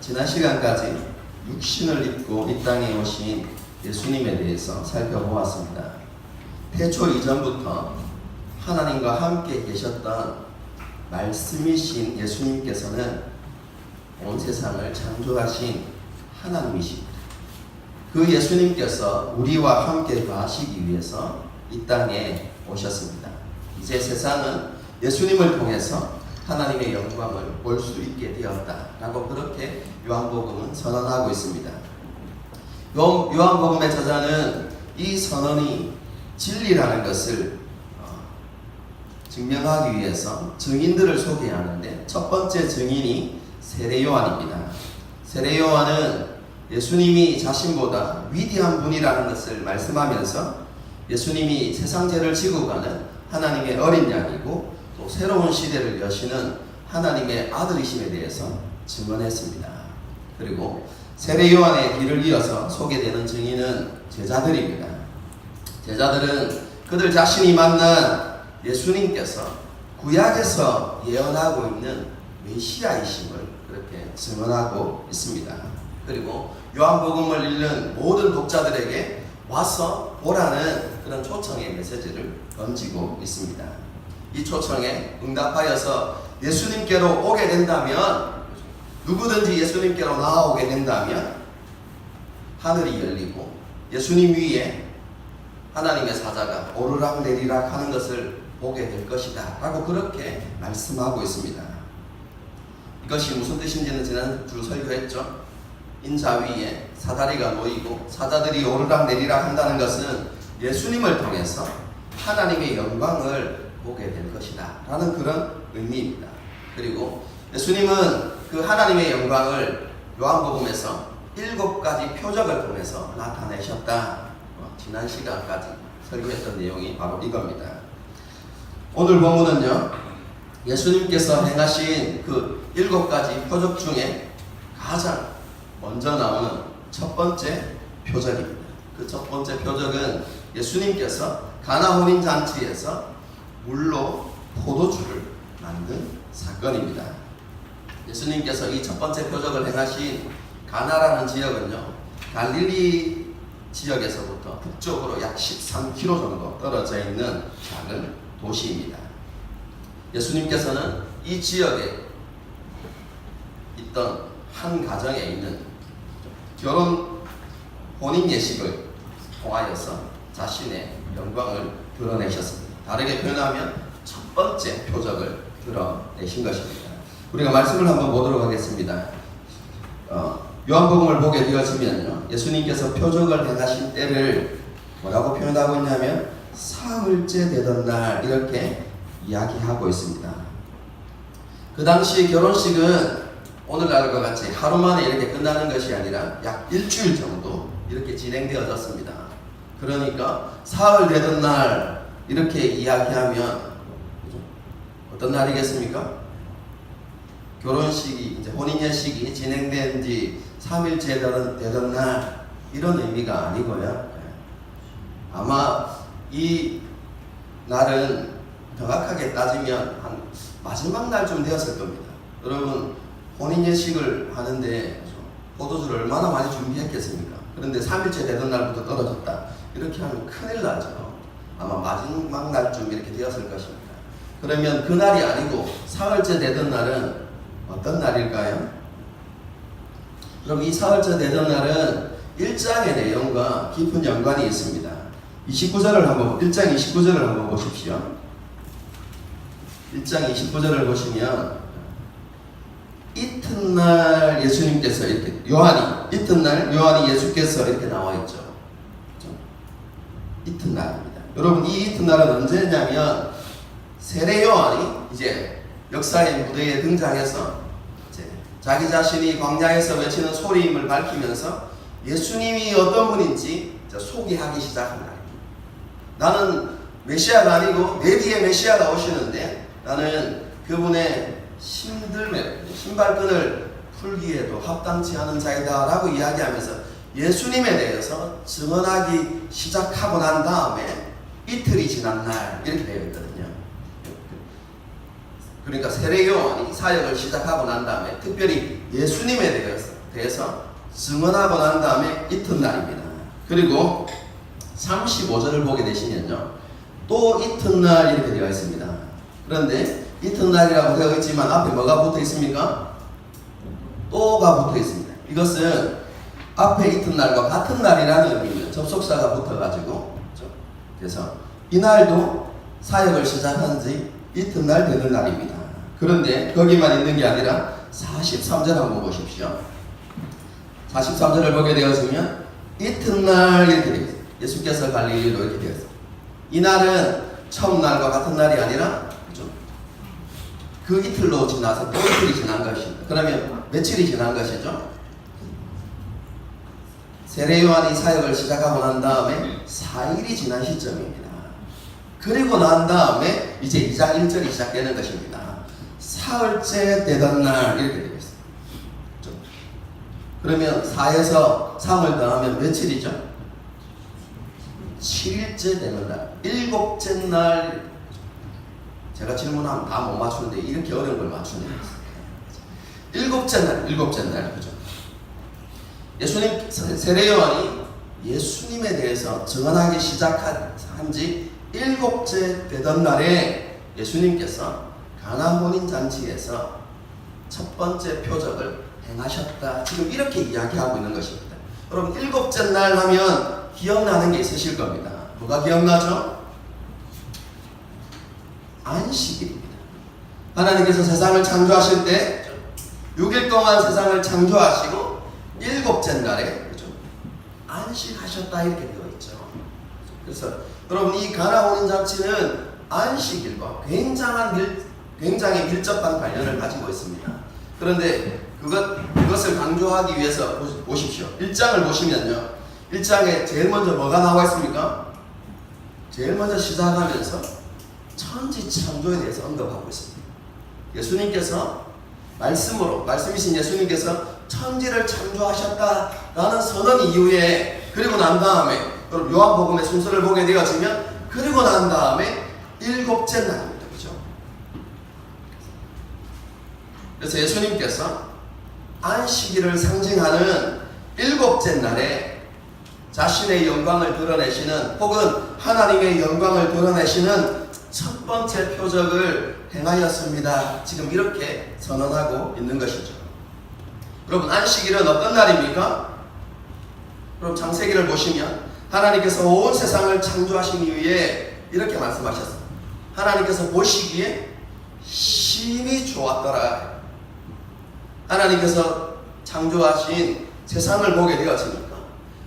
지난 시간까지 육신을 입고 이 땅에 오신 예수님에 대해서 살펴보았습니다. 태초 이전부터 하나님과 함께 계셨던 말씀이신 예수님께서는 온 세상을 창조하신 하나님이십니다. 그 예수님께서 우리와 함께 거하시기 위해서 이 땅에 오셨습니다. 이제 세상은 예수님을 통해서 하나님의 영광을 볼 수 있게 되었다라고 그렇게 요한복음은 선언하고 있습니다. 요한복음의 저자는 이 선언이 진리라는 것을 증명하기 위해서 증인들을 소개하는데 첫 번째 증인이 세례 요한입니다. 세례 요한은 예수님이 자신보다 위대한 분이라는 것을 말씀하면서 예수님이 세상 죄를 지고 가는 하나님의 어린 양이고 또 새로운 시대를 여시는 하나님의 아들이심에 대해서 증언했습니다. 그리고 세례 요한의 길을 이어서 소개되는 증인은 제자들입니다. 제자들은 그들 자신이 만난 예수님께서 구약에서 예언하고 있는 메시아이심을 그렇게 증언하고 있습니다. 그리고 요한복음을 읽는 모든 독자들에게 와서 보라는 그런 초청의 메시지를 던지고 있습니다. 이 초청에 응답하여서 예수님께로 오게 된다면, 누구든지 예수님께로 나아오게 된다면 하늘이 열리고 예수님 위에 하나님의 사자가 오르락 내리락 하는 것을 보게 될 것이다 라고 그렇게 말씀하고 있습니다. 이것이 무슨 뜻인지는 지난주 설교했죠. 인자 위에 사다리가 놓이고 사자들이 오르락 내리락 한다는 것은 예수님을 통해서 하나님의 영광을 보게 될 것이다 라는 그런 의미입니다. 그리고 예수님은 그 하나님의 영광을 요한복음에서 7가지 표적을 통해서 나타내셨다. 지난 시간까지 설교했던 내용이 바로 이겁니다. 오늘 본문은요, 예수님께서 행하신 그 7가지 표적 중에 가장 먼저 나오는 첫 번째 표적입니다. 그 첫 번째 표적은 예수님께서 가나 혼인 잔치에서 물로 포도주를 만든 사건입니다. 예수님께서 이 첫 번째 표적을 행하신 가나라는 지역은요, 갈릴리 지역에서부터 북쪽으로 약 13km 정도 떨어져 있는 작은 도시입니다. 예수님께서는 이 지역에 있던 한 가정에 있는 결혼 혼인 예식을 통하여서 자신의 영광을 드러내셨습니다. 다르게 표현하면 첫 번째 표적을 드러내신 것입니다. 우리가 말씀을 한번 보도록 하겠습니다. 요한복음을 보게 되어지면요, 예수님께서 표적을 행하신 때를 뭐라고 표현하고 있냐면 사흘째 되던 날 이렇게 이야기하고 있습니다. 그 당시 결혼식은 오늘날과 같이 하루 만에 이렇게 끝나는 것이 아니라 약 일주일 정도 이렇게 진행되어졌습니다. 그러니까 사흘 되던 날 이렇게 이야기하면 어떤 날이겠습니까? 결혼식이 이제 혼인예식이 진행된 지 3일째 되던 날 이런 의미가 아니고요. 아마 이 날은 정확하게 따지면 한 마지막 날쯤 되었을 겁니다. 여러분 혼인예식을 하는데 포도주를 얼마나 많이 준비했겠습니까? 그런데 3일째 되던 날부터 떨어졌다. 이렇게 하면 큰일 나죠. 아마 마지막 날쯤 이렇게 되었을 것입니다. 그러면 그날이 아니고 사흘째 되던 날은 어떤 날일까요? 그럼 이 사흘째 되던 날은 1장의 내용과 깊은 연관이 있습니다. 1장 29절을 한번 보십시오. 1장 29절을 보시면 이튿날 예수님께서 이렇게 이튿날 요한이 예수께서 이렇게 나와 있죠. 이튿날입니다. 여러분 이 이튿날은 언제냐면 세례 요한이 이제 역사의 무대에 등장해서 이제 자기 자신이 광야에서 외치는 소리임을 밝히면서 예수님이 어떤 분인지 소개하기 시작한 날입니다. 나는 메시아가 아니고 내 뒤에 메시아가 오시는데 나는 그분의 신발끈을 풀기에도 합당치 않은 자이다 라고 이야기하면서 예수님에 대해서 증언하기 시작하고 난 다음에 이틀이 지난 날 이렇게 되어 있거든요. 그러니까 세례 요한이 사역을 시작하고 난 다음에 특별히 예수님에 대해서 대해서 증언하고 난 다음에 이튿날입니다. 그리고 35절을 보게 되시면요, 또 이튿날 이렇게 되어 있습니다. 그런데 이튿날이라고 되어 있지만 앞에 뭐가 붙어 있습니까? 또가 붙어 있습니다. 이것은 앞에 이튿날과 같은 날이라는 의미입니다. 접속사가 붙어가지고. 그래서 이날도 사역을 시작한 지 이튿날 되는 날입니다. 그런데 거기만 있는 게 아니라 43절 한번 보십시오. 43절을 보게 되었으면 이튿날 이렇게 되어 있어요. 예수께서 갈릴리로 이렇게 되어 있어요. 이날은 처음 날과 같은 날이 아니라 그 이틀로 지나서 또 이틀이 지난 것입니다. 그러면 며칠이 지난 것이죠? 세례 요한이 사역을 시작하고 난 다음에 4일이 지난 시점입니다. 그리고 난 다음에 이제 2장 1절이 시작되는 것입니다. 사흘째 되던 날 이렇게 되어 있습니다. 그러면 4에서 3을 더하면 며칠이죠? 7일째 되는 날, 7째 날. 제가 질문하면 다 못 맞추는데 이렇게 어려운 걸 맞추네요. 7째 날, 그죠? 예수님, 세례요한이 예수님에 대해서 증언하기 시작한 지 7째 되던 날에 예수님께서 가나 혼인잔치에서 첫 번째 표적을 행하셨다. 지금 이렇게 이야기하고 있는 것입니다. 여러분, 7째 날 하면 기억나는 게 있으실 겁니다. 뭐가 기억나죠? 안식일입니다. 하나님께서 세상을 창조하실 때 6일 동안 세상을 창조하시고 7째 날에, 그렇죠? 안식하셨다 이렇게 되어 있죠. 그래서 여러분, 이 가나 혼인잔치는 안식일과 굉장히 밀접한 관련을 가지고 있습니다. 그런데 그것을 강조하기 위해서 보십시오. 1장을 보시면요, 1장에 제일 먼저 뭐가 나와 있습니까? 제일 먼저 시작하면서 천지 창조에 대해서 언급하고 있습니다. 예수님께서 말씀이신 예수님께서 천지를 창조하셨다라는 선언 이후에, 그리고 난 다음에 여러분 요한복음의 순서를 보게 되어지면 그리고 난 다음에 7째 날입니다. 그죠? 그래서 예수님께서 안식일을 상징하는 7째 날에 자신의 영광을 드러내시는, 혹은 하나님의 영광을 드러내시는 첫 번째 표적을 행하였습니다. 지금 이렇게 선언하고 있는 것이죠. 여러분, 안식일은 어떤 날입니까? 그럼 창세기를 보시면 하나님께서 온 세상을 창조하신 이후에 이렇게 말씀하셨습니다. 하나님께서 보시기에 심히 좋았더라. 하나님께서 창조하신 세상을 보게 되었으니까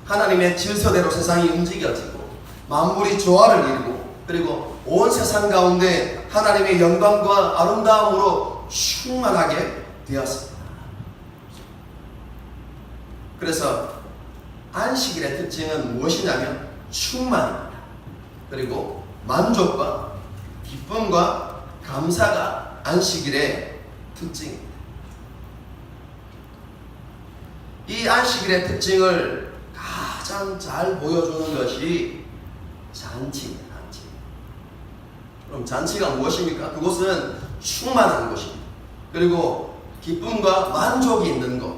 하나님의 질서대로 세상이 움직여지고 만물이 조화를 이루고, 그리고 온 세상 가운데 하나님의 영광과 아름다움으로 충만하게 되었습니다. 그래서 안식일의 특징은 무엇이냐면 충만입니다. 그리고 만족과 기쁨과 감사가 안식일의 특징입니다. 이 안식일의 특징을 가장 잘 보여주는 것이 잔치입니다. 그럼 잔치가 무엇입니까? 그것은 충만한 것입니다. 그리고 기쁨과 만족이 있는 것,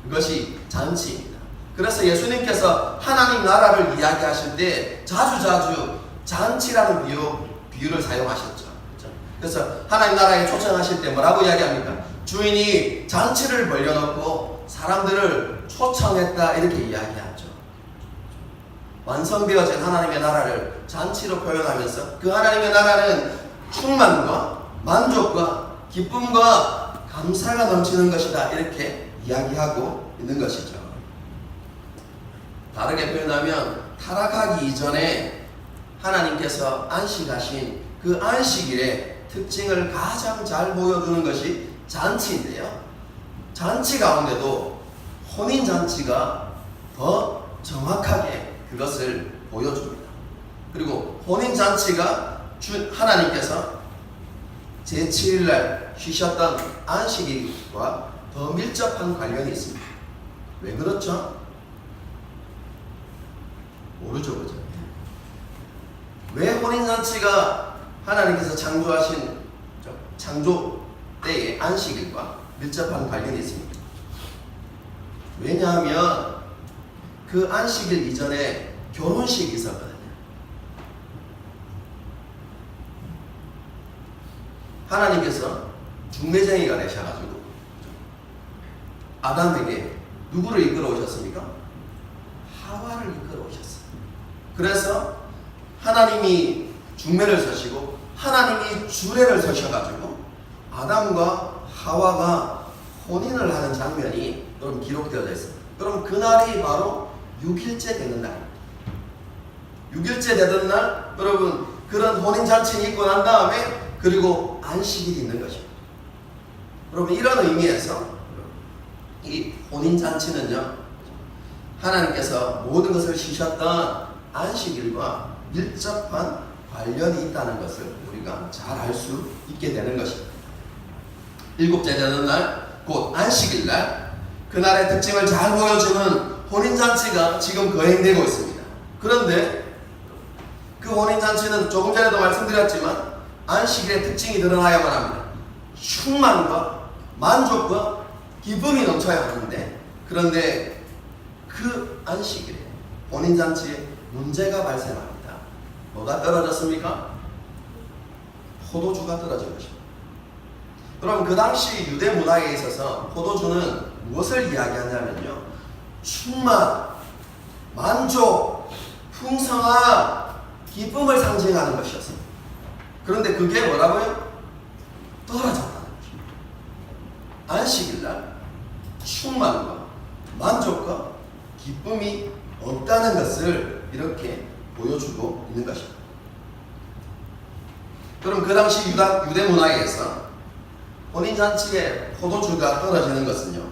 그것이 잔치입니다. 그래서 예수님께서 하나님 나라를 이야기하실 때 자주 잔치라는 비유를 사용하셨죠. 그렇죠? 그래서 하나님 나라에 초청하실 때 뭐라고 이야기합니까? 주인이 잔치를 벌려놓고 사람들을 초청했다 이렇게 이야기하죠. 완성되어진 하나님의 나라를 잔치로 표현하면서 그 하나님의 나라는 충만과 만족과 기쁨과 감사가 넘치는 것이다 이렇게 이야기하고 있는 것이죠. 다르게 표현하면 타락하기 이전에 하나님께서 안식하신 그 안식일의 특징을 가장 잘 보여주는 것이 잔치인데요, 잔치 가운데도 혼인잔치가 더 정확하게 그것을 보여줍니다. 그리고 혼인잔치가 하나님께서 제7일날 쉬셨던 안식일과 더 밀접한 관련이 있습니다. 왜 그렇죠? 모르죠, 그죠? 왜 혼인잔치가 하나님께서 창조 때의 안식일과 밀접한 관련이 있습니다. 왜냐하면 그 안식일 이전에 결혼식이 있었거든요. 하나님께서 중매쟁이가 되셔가지고 아담에게 누구를 이끌어 오셨습니까? 하와를 이끌어 오셨어요. 그래서 하나님이 중매를 서시고 하나님이 주례를 서셔가지고 아담과 하와가 혼인을 하는 장면이 여러분 기록되어져 있습니다. 그럼 그날이 바로 6일째 되는 날입니다. 6일째 되던 날 여러분 그런 혼인잔치를 있고 난 다음에 그리고 안식일이 있는 것입니다. 여러분 이런 의미에서 이 혼인잔치는요 하나님께서 모든 것을 쉬셨던 안식일과 밀접한 관련이 있다는 것을 우리가 잘 알 수 있게 되는 것입니다. 7째 되는 날 곧 안식일 날 그날의 특징을 잘 보여주는 혼인잔치가 지금 거행되고 있습니다. 그런데 그 혼인잔치는 조금 전에도 말씀드렸지만 안식일의 특징이 드러나야만 합니다. 충만과 만족과 기쁨이 넘쳐야 하는데 그런데 그 안식일에 혼인잔치에 문제가 발생합니다. 뭐가 떨어졌습니까? 포도주가 떨어진 것입니다. 여러분 그 당시 유대 문화에 있어서 포도주는 무엇을 이야기하냐면요 충만, 만족, 풍성함, 기쁨을 상징하는 것이었습니다. 그런데 그게 뭐라고요? 떨어졌다는 것입니다. 안식일날 충만과 만족과 기쁨이 없다는 것을 이렇게 보여주고 있는 것입니다. 그럼 그 당시 유대 문화에서 혼인잔치에 포도주가 떨어지는 것은요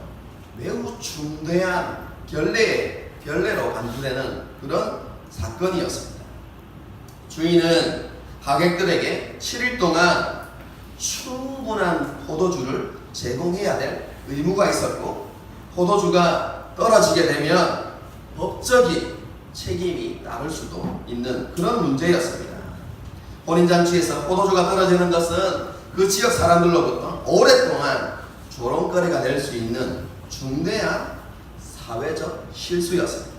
매우 중대한 결례로 간주되는 그런 사건이었습니다. 주인은 하객들에게 7일 동안 충분한 포도주를 제공해야 될 의무가 있었고 포도주가 떨어지게 되면 법적인 책임이 따를 수도 있는 그런 문제였습니다. 혼인잔치에서 포도주가 떨어지는 것은 그 지역 사람들로부터 오랫동안 조롱거리가 될 수 있는 중대한 사회적 실수였습니다.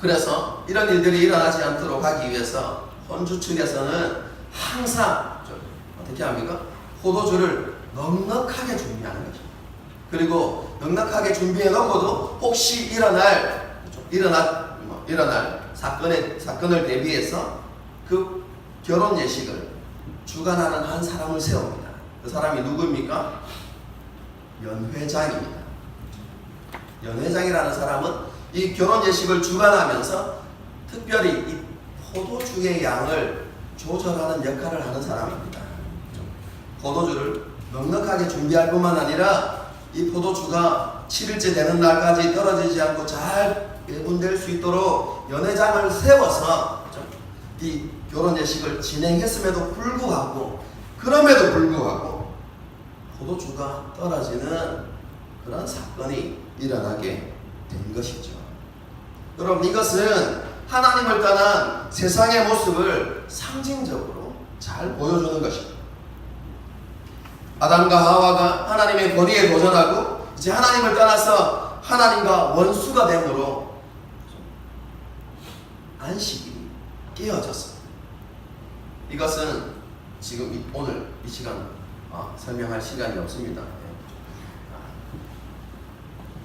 그래서 이런 일들이 일어나지 않도록 하기 위해서 혼주 측에서는 항상 어떻게 합니까? 포도주를 넉넉하게 준비하는 거죠. 그리고 넉넉하게 준비해 놓고도 혹시 일어날 사건을 대비해서 그 결혼 예식을 주관하는 한 사람을 세웁니다. 그 사람이 누구입니까? 연회장입니다. 연회장이라는 사람은 이 결혼 예식을 주관하면서 특별히 이 포도주의 양을 조절하는 역할을 하는 사람입니다. 포도주를 넉넉하게 준비할 뿐만 아니라 이 포도주가 7일째 되는 날까지 떨어지지 않고 잘 배분될 수 있도록 연회장을 세워서 이 결혼 예식을 진행했음에도 불구하고 포도주가 떨어지는 그런 사건이 일어나게 된 것이죠. 여러분 이것은 하나님을 떠난 세상의 모습을 상징적으로 잘 보여주는 것입니다. 아담과 하와가 하나님의 권위에 도전하고 이제 하나님을 떠나서 하나님과 원수가 되므로 안식일이 깨어졌습니다. 이것은 지금 오늘 이 시간 설명할 시간이 없습니다.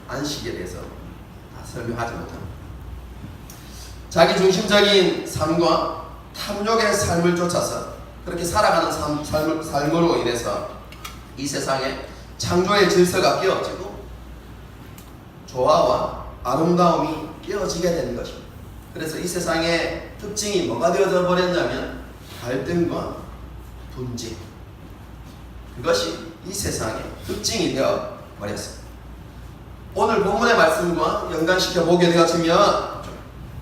안식에 대해서 다 설명하지 못합니다. 자기중심적인 삶과 탐욕의 삶을 쫓아서 그렇게 살아가는 삶으로 인해서 이 세상에 창조의 질서가 깨어지고 조화와 아름다움이 깨어지게 되는 것입니다. 그래서 이 세상의 특징이 뭐가 되어져 버렸냐면 갈등과 분쟁, 그것이 이 세상의 특징이 되어 버렸습니다. 오늘 본문의 말씀과 연관시켜 보게 되어지면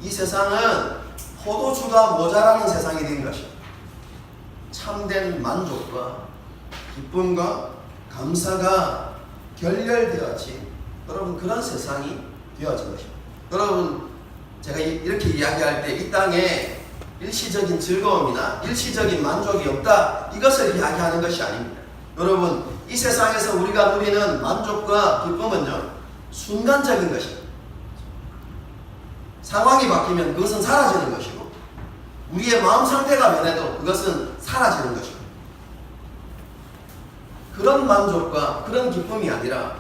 이 세상은 포도주가 모자라는 세상이 된 것입니다. 참된 만족과 기쁨과 감사가 결렬되었지 여러분 그런 세상이 되어진 것입니다. 여러분 제가 이렇게 이야기할 때 이 땅에 일시적인 즐거움이나 일시적인 만족이 없다 이것을 이야기하는 것이 아닙니다. 여러분 이 세상에서 우리가 누리는 만족과 기쁨은요 순간적인 것입니다. 상황이 바뀌면 그것은 사라지는 것이고 우리의 마음 상태가 변해도 그것은 사라지는 것입니다. 그런 만족과 그런 기쁨이 아니라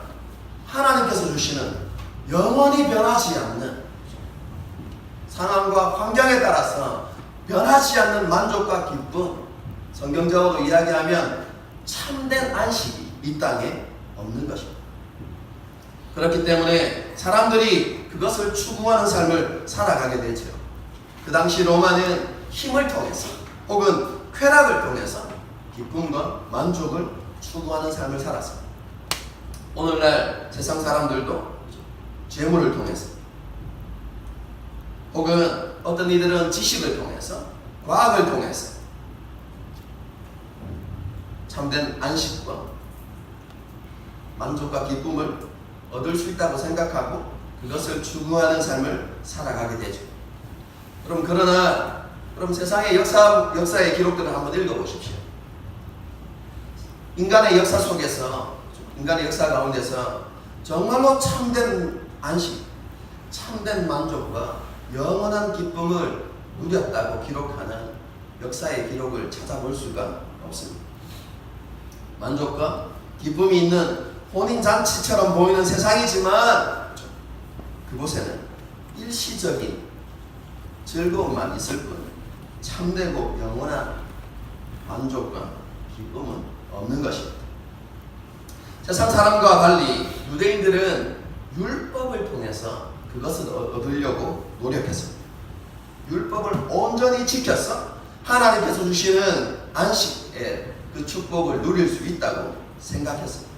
하나님께서 주시는 영원히 변하지 않는 상황과 환경에 따라서 변하지 않는 만족과 기쁨, 성경적으로 이야기하면 참된 안식이 이 땅에 없는 것입니다. 그렇기 때문에 사람들이 그것을 추구하는 삶을 살아가게 되죠. 그 당시 로마는 힘을 통해서 혹은 쾌락을 통해서 기쁨과 만족을 추구하는 삶을 살았습니다. 오늘날 세상 사람들도 재물을 통해서 혹은 어떤 이들은 지식을 통해서 과학을 통해서 참된 안식과 만족과 기쁨을 얻을 수 있다고 생각하고 그것을 추구하는 삶을 살아가게 되죠. 그럼 세상의 역사의 기록들을 한번 읽어보십시오. 인간의 역사 속에서, 인간의 역사 가운데서 정말로 참된 안식, 참된 만족과 영원한 기쁨을 누렸다고 기록하는 역사의 기록을 찾아볼 수가 없습니다. 만족과 기쁨이 있는 혼인잔치처럼 보이는 세상이지만 그곳에는 일시적인 즐거움만 있을 뿐 참되고 영원한 만족과 기쁨은 없는 것입니다. 세상 사람과 달리 유대인들은 율법을 통해서 그것을 얻으려고 노력했습니다. 율법을 온전히 지켜서 하나님께서 주시는 안식의 그 축복을 누릴 수 있다고 생각했습니다.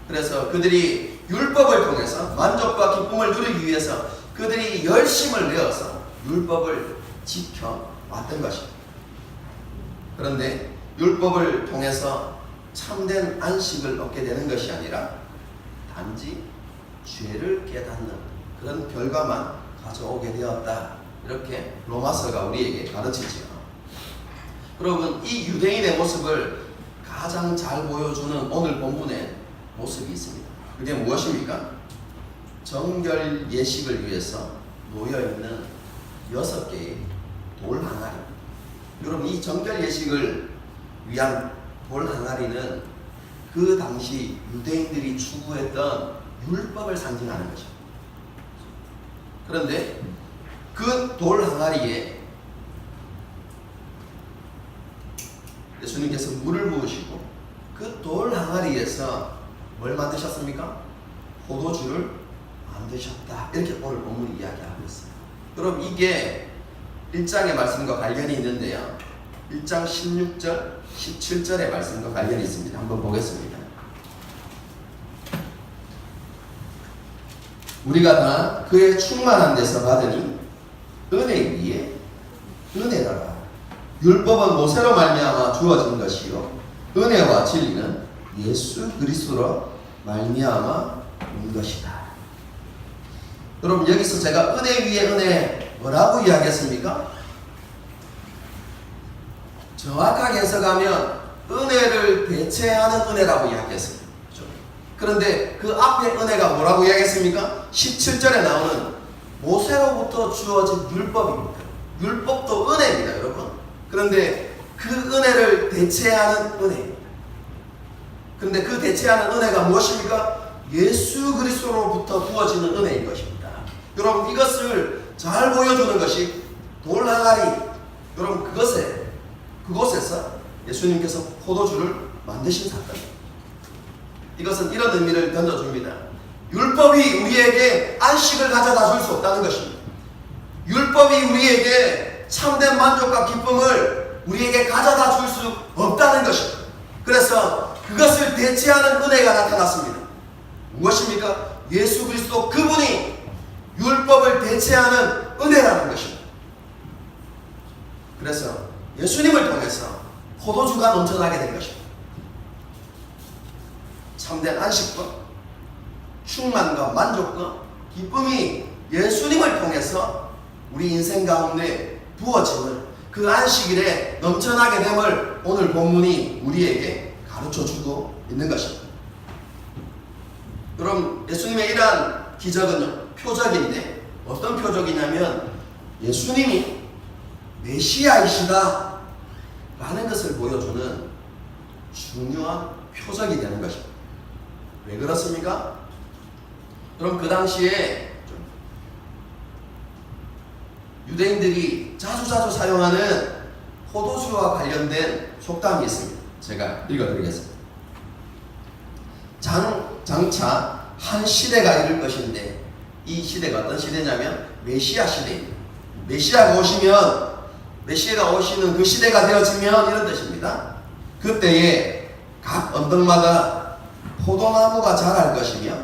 그래서 그들이 율법을 통해서 만족과 기쁨을 누리기 위해서 그들이 열심을 내어서 율법을 지켜왔던 것입니다. 그런데 율법을 통해서 참된 안식을 얻게 되는 것이 아니라 단지 죄를 깨닫는 그런 결과만 가져오게 되었다. 이렇게 로마서가 우리에게 가르치지요. 여러분, 이 유대인의 모습을 가장 잘 보여주는 오늘 본문의 모습이 있습니다. 그게 무엇입니까? 정결 예식을 위해서 놓여있는 6개의 돌 항아리. 여러분, 이 정결 예식을 위한 돌 항아리는 그 당시 유대인들이 추구했던 율법을 상징하는 것입니다. 그런데 그 돌 항아리에 예수님께서 물을 부으시고 그 돌 항아리에서 뭘 만드셨습니까? 포도주를 만드셨다. 이렇게 오늘 본문이 이야기하고 있어요. 그럼 이게 1장의 말씀과 관련이 있는데요. 1장 16절, 17절의 말씀과 관련이 있습니다. 한번 보겠습니다. 우리가 다 그의 충만한 데서 받으니 은혜 위에 은혜더라. 율법은 모세로 말미암아 주어진 것이요 은혜와 진리는 예수 그리스도로 말미암아 온 것이다. 여러분, 여기서 제가 은혜 위에 은혜 뭐라고 이야기했습니까? 정확하게 해석하면 은혜를 대체하는 은혜라고 이야기했습니다. 그런데 그 앞에 은혜가 뭐라고 이야기했습니까? 17절에 나오는 모세로부터 주어진 율법입니다. 율법도 은혜입니다, 여러분. 그런데 그 은혜를 대체하는 은혜입니다. 그런데 그 대체하는 은혜가 무엇입니까? 예수 그리스도로부터 부어지는 은혜인 것입니다. 여러분, 이것을 잘 보여주는 것이 돌 항아리. 여러분, 그곳에서 예수님께서 포도주를 만드신 사건입니다. 이것은 이런 의미를 던져줍니다. 율법이 우리에게 안식을 가져다 줄 수 없다는 것입니다. 율법이 우리에게 참된 만족과 기쁨을 우리에게 가져다 줄 수 없다는 것입니다. 그래서 그것을 대체하는 은혜가 나타났습니다. 무엇입니까? 예수 그리스도 그분이 율법을 대체하는 은혜라는 것입니다. 그래서 예수님을 통해서 포도주가 넘쳐나게 된 것입니다. 참된 안식과 충만과 만족과 기쁨이 예수님을 통해서 우리 인생 가운데 부어짐을, 그 안식일에 넘쳐나게 됨을 오늘 본문이 우리에게 가르쳐주고 있는 것입니다. 그럼 예수님의 이러한 기적은요, 표적인데 어떤 표적이냐면 예수님이 메시아이시다 라는 것을 보여주는 중요한 표적이 되는 것입니다. 왜 그렇습니까? 그럼 그 당시에 유대인들이 자주 사용하는 포도주와 관련된 속담이 있습니다. 제가 읽어드리겠습니다. 장차 한 시대가 이를 것인데, 이 시대가 어떤 시대냐면 메시아 시대입니다. 메시아가 오시는 그 시대가 되어지면 이런 뜻입니다. 그때에 각 언덕마다 포도나무가 자랄 것이며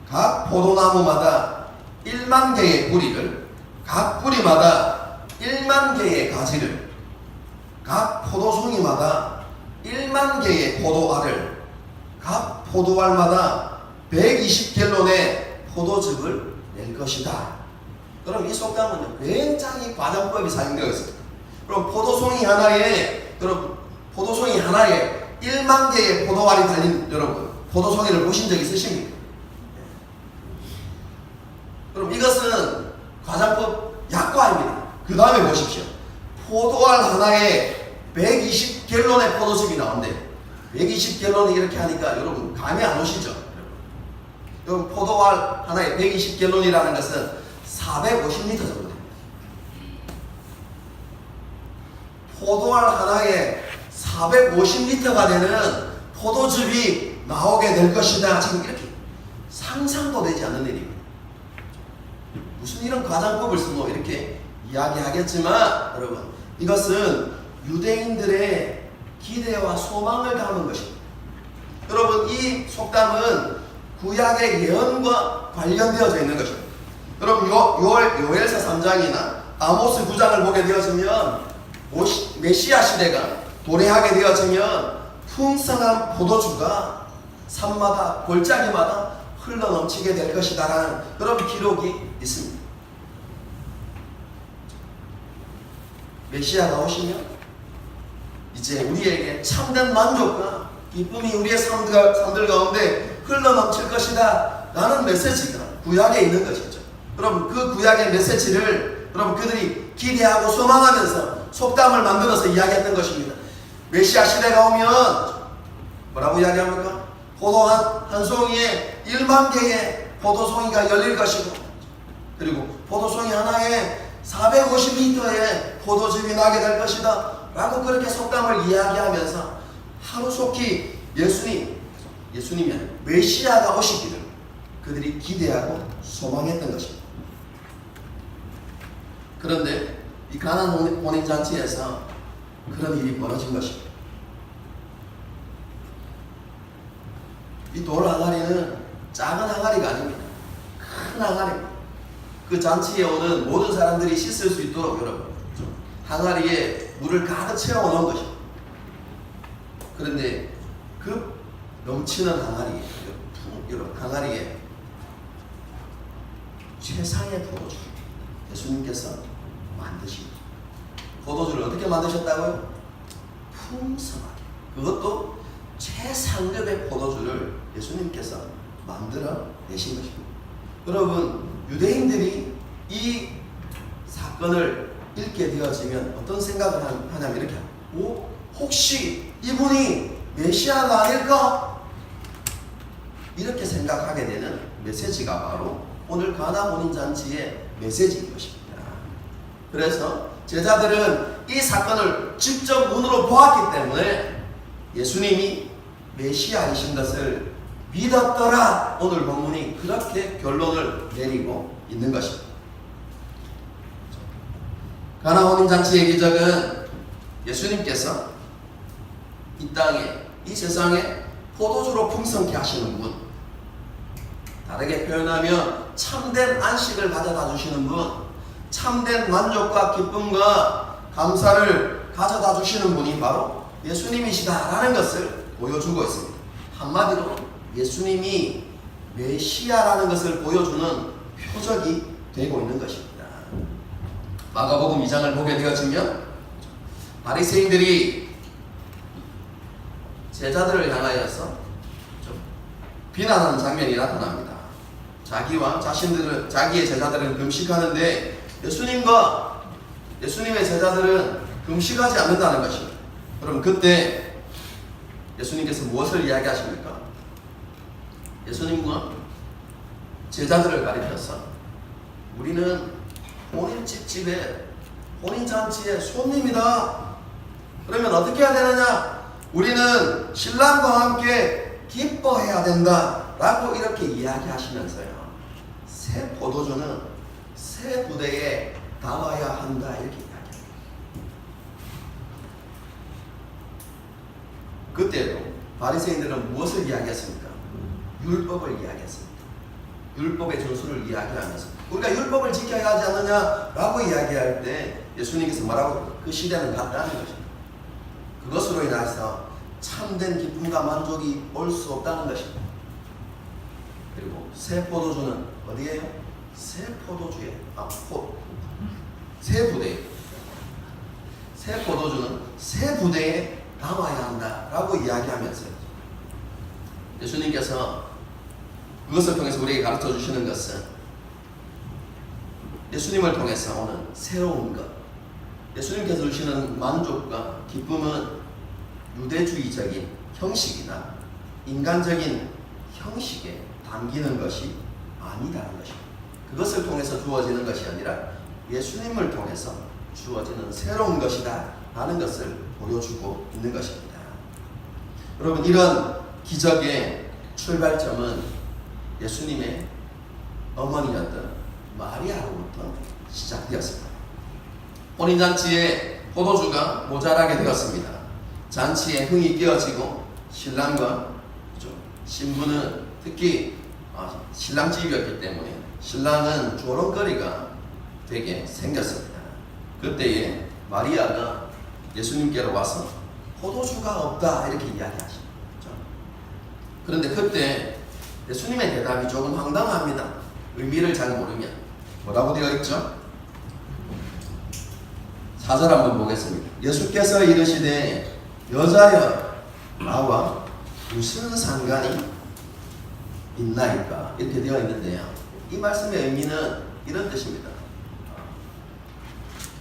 각 포도나무마다 1만 개의 뿌리를, 각 뿌리마다 1만 개의 가지를, 각 포도송이마다 1만 개의 포도알을, 각 포도알마다 120갤론의 포도즙을 낼 것이다. 그럼 이 속담은 굉장히 과장법이 사용되어 있습니다. 그럼 포도송이 하나에 1만 개의 포도알이 달린, 여러분 포도송이를 보신 적 있으십니까? 그럼 이것은 과장법 약과입니다. 그 다음에 보십시오. 포도알 하나에 120갤론의 포도즙이 나오는데, 120갤론이 이렇게 하니까 여러분 감이 안 오시죠? 여러분 포도알 하나에 120갤론이라는 것은 450리터 정도 됩니다. 포도알 하나에 450리터가 되는 포도즙이 나오게 될 것이다. 지금 이렇게 상상도 되지 않는 일입니다. 무슨 이런 과장법을 쓰고 이렇게 이야기하겠지만, 여러분 이것은 유대인들의 기대와 소망을 담은 것입니다. 여러분 이 속담은 구약의 예언과 관련되어져 있는 것입니다. 여러분 요엘서 3장이나 아모스 9장을 보게 되어지면 메시아 시대가 도래하게 되어지면 풍성한 포도주가 산마다 골짜기마다 흘러넘치게 될 것이다 라는 그런 기록이 있습니다. 메시아가 오시면 이제 우리에게 참된 만족과 기쁨이 우리의 삶들 가운데 흘러넘칠 것이다 라는 메시지가 구약에 있는 것이죠. 그럼 그 구약의 메시지를 여러분 그들이 기대하고 소망하면서 속담을 만들어서 이야기했던 것입니다. 메시아 시대가 오면 뭐라고 이야기합니까? 포도 한 송이에 1만 개의 포도송이가 열릴 것이고, 그리고 포도송이 하나에 450리터의 포도즙이 나게 될 것이다 라고 그렇게 속담을 이야기하면서 하루속히 예수님이 메시아가 오시기를 그들이 기대하고 소망했던 것입니다. 그런데 이 가나안 혼인잔치에서 그런 일이 벌어진 것입니다. 이 돌 항아리는 작은 항아리가 아닙니다. 큰 항아리입니다. 그 잔치에 오는 모든 사람들이 씻을 수 있도록 여러분 항아리에 물을 가득 채워 놓은 것입니다. 그런데 그 넘치는 항아리에 최상의 포도주 예수님께서 만드십니다. 포도주를 어떻게 만드셨다고요? 풍성하게, 그것도 최상급의 포도주를 예수님께서 만들어 내신 것입니다. 여러분 유대인들이 이 사건을 읽게 되어지면 어떤 생각을 하냐면 이렇게, 혹시 이분이 메시아가 아닐까? 이렇게 생각하게 되는 메시지가 바로 오늘 가나 혼인잔치의 메시지인 것입니다. 그래서 제자들은 이 사건을 직접 눈으로 보았기 때문에 예수님이 메시아이신 것을 믿었더라. 오늘 본문이 그렇게 결론을 내리고 있는 것입니다. 가나 혼인잔치의 기적은 예수님께서 이 땅에, 이 세상에 포도주로 풍성케 하시는 분, 다르게 표현하면 참된 안식을 가져다 주시는 분, 참된 만족과 기쁨과 감사를 가져다 주시는 분이 바로 예수님이시다라는 것을 보여주고 있습니다. 한마디로 예수님이 메시아라는 것을 보여주는 표적이 되고 있는 것입니다. 마가복음 2장을 보게 되어지면 바리새인들이 제자들을 향하여서 좀 비난하는 장면이 나타납니다. 자기와 자기의 제자들은 금식하는데 예수님의 제자들은 금식하지 않는다는 것입니다. 그럼 그때 예수님께서 무엇을 이야기하십니까? 예수님과 제자들을 가리켜서 우리는 혼인 집집에 혼인 잔치의 손님이다. 그러면 어떻게 해야 되느냐? 우리는 신랑과 함께 기뻐해야 된다 라고 이렇게 이야기하시면서요, 새 포도주는 새 부대에 담아야 한다 이렇게 이야기합니다. 그때도 바리새인들은 무엇을 이야기했습니까? 율법을 이야기했습니다. 율법의 준수를 이야기하면서 우리가 율법을 지켜야 하지 않느냐라고 이야기할 때 예수님께서 뭐라고? 그 시대는 갔다는 것입니다. 그것으로 인해서 참된 기쁨과 만족이 올 수 없다는 것입니다. 그리고 새 포도주는 어디에요? 새 포도주에 새 부대에, 새 포도주는 새 부대에 담아야 한다라고 이야기하면서 예수님께서 그것을 통해서 우리에게 가르쳐 주시는 것은 예수님을 통해서 오는 새로운 것, 예수님께서 주시는 만족과 기쁨은 유대주의적인 형식이나 인간적인 형식에 담기는 것이 아니다는 것입니다. 그것을 통해서 주어지는 것이 아니라 예수님을 통해서 주어지는 새로운 것이다 라는 것을 보여주고 있는 것입니다. 여러분, 이런 기적의 출발점은 예수님의 어머니였던 마리아로부터 시작되었습니다. 혼인잔치에 포도주가 모자라게 되었습니다. 잔치에 흥이 끼어지고 신랑과 신부는 특히 신랑 집이었기 때문에 신랑은 조롱거리가 되게 생겼습니다. 그때에 마리아가 예수님께로 와서 포도주가 없다 이렇게 이야기하십니다. 그런데 그때 예수님의 대답이 조금 황당합니다. 의미를 잘 모르면 뭐라고 되어 있죠? 4절 한번 보겠습니다. 예수께서 이르시되 여자여 나와 무슨 상관이 있나이까 이렇게 되어 있는데요, 이 말씀의 의미는 이런 뜻입니다.